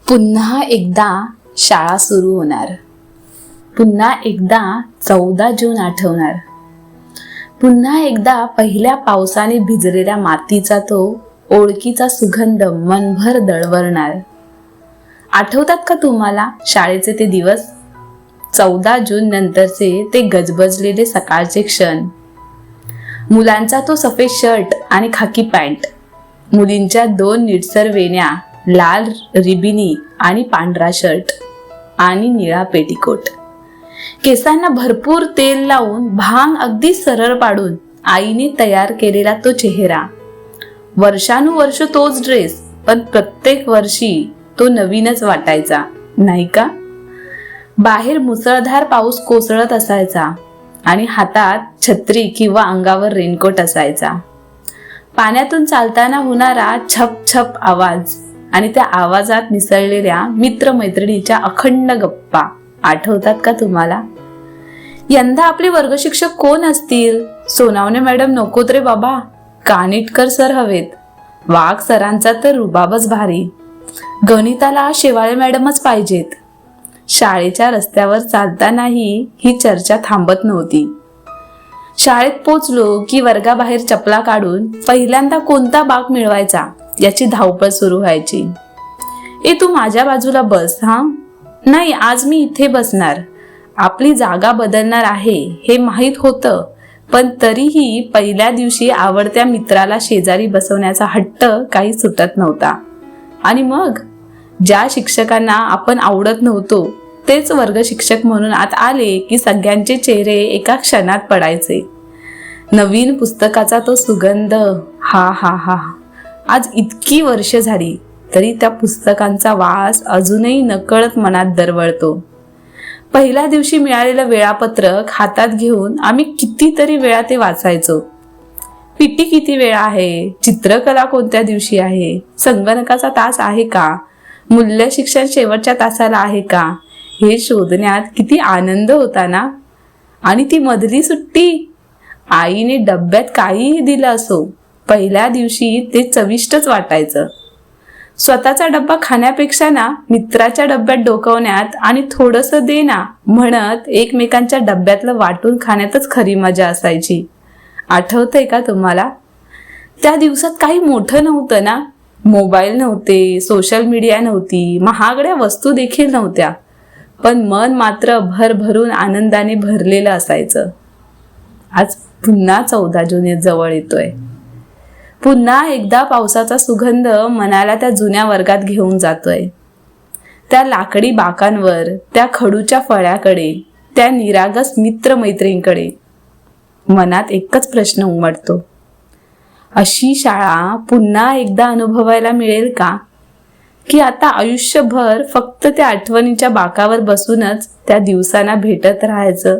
पुन्हा एकदा शाळा सुरू होणार. पुन्हा एकदा 14 जून आठवणार. पुन्हा एकदा पहिल्या पावसाने भिजलेल्या मातीचा तो ओळखीचा सुगंध मनभर दळवळणार. आठवतात का तुम्हाला शाळेचे ते दिवस? 14 जून नंतरचे ते गजबजलेले सकाळचे क्षण. मुलांचा तो सफेद शर्ट आणि खाकी पॅन्ट, मुलींच्या 2 निळसर वेण्या, लाल रिबिनी आणि पांढरा शर्ट आणि निळा पेटिकोट, केसांना भरपूर तेल लावून भांग अगदी सरळ पाडून आईने तयार केलेला तो चेहरा. वर्षानुवर्ष तोच ड्रेस, पण प्रत्येक वर्षी तो नवीनच वाटायचा, नाही का? बाहेर मुसळधार पाऊस कोसळत असायचा आणि हातात छत्री किंवा अंगावर रेनकोट असायचा. पाण्यातून चालताना होणारा छप छप आवाज आणि त्या आवाजात मिसळलेल्या मित्रमैत्रिणीच्या अखंड गप्पा आठवतात का तुम्हाला? यंदा आपले वर्गशिक्षक कोण असतील? सोनावणे मॅडम नकोत रे बाबा, कानिटकर सर हवेत. वाघ सरांचा तर रुबाबच भारी. गणिताला शेवाळे मॅडमच पाहिजेत. शाळेच्या रस्त्यावर चालतानाही ही चर्चा थांबत नव्हती. शाळेत पोचलो की वर्गाबाहेर चपला काढून पहिल्यांदा कोणता बाग मिळवायचा याची धावपळ सुरू व्हायची. तू माझ्या बाजूला बस हा. नाही, आज मी इथे बसणार. आपली जागा बदलणार आहे हे माहीत होतं, पण तरीही पहिल्या दिवशी आवडत्या मित्राला शेजारी बसवण्याचा हट्ट काही सुटत नव्हता. आणि मग ज्या शिक्षकांना आपण आवडत नव्हतो तेच वर्ग शिक्षक म्हणून आत आले की सगळ्यांचे चेहरे एका क्षणात पडायचे. नवीन पुस्तकाचा तो सुगंध, हा हा हा. आज इतकी वर्ष झाली तरी त्या पुस्तकांचा वास अजूनही नकळत मनात दरवळतो. पहिल्या दिवशी मिळालेलं वेळापत्रक हातात घेऊन आम्ही कितीतरी वेळा ते वाचायचो. पीटी किती वेळा आहे, चित्रकला कोणत्या दिवशी आहे, संगणकाचा तास आहे का, मूल्य शिक्षण शेवटच्या तासाला आहे का, हे शोधण्यात किती आनंद होता ना. आणि ती मधली सुट्टी, आईने डब्यात काहीही दिलं असो, पहिल्या दिवशी ते चविष्टच वाटायचं. स्वतःचा डब्बा खाण्यापेक्षा ना मित्राच्या डब्यात डोकावण्यात आणि थोडंसं दे ना म्हणत एकमेकांच्या डब्यातलं वाटून खाण्यातच खरी मजा असायची. आठवतंय का तुम्हाला? त्या दिवसात काही मोठं नव्हतं ना. मोबाईल नव्हते, सोशल मीडिया नव्हती, महागड्या वस्तू देखील नव्हत्या, पण मन मात्र भरभरून आनंदाने भरलेलं असायचं. आज पुन्हा 14 जून जवळ येतोय. पुन्हा एकदा पावसाचा सुगंध मनाला त्या जुन्या वर्गात घेऊन जातोय. त्या लाकडी बाकांवर, त्या खडूच्या फळ्याकडे, त्या निरागस मित्रमैत्रिणींकडे. मनात एकच प्रश्न उमटतो, अशी शाळा पुन्हा एकदा अनुभवायला मिळेल का? की आता आयुष्यभर फक्त त्या आठवणीच्या बाकावर बसूनच त्या दिवसांना भेटत राहायचं?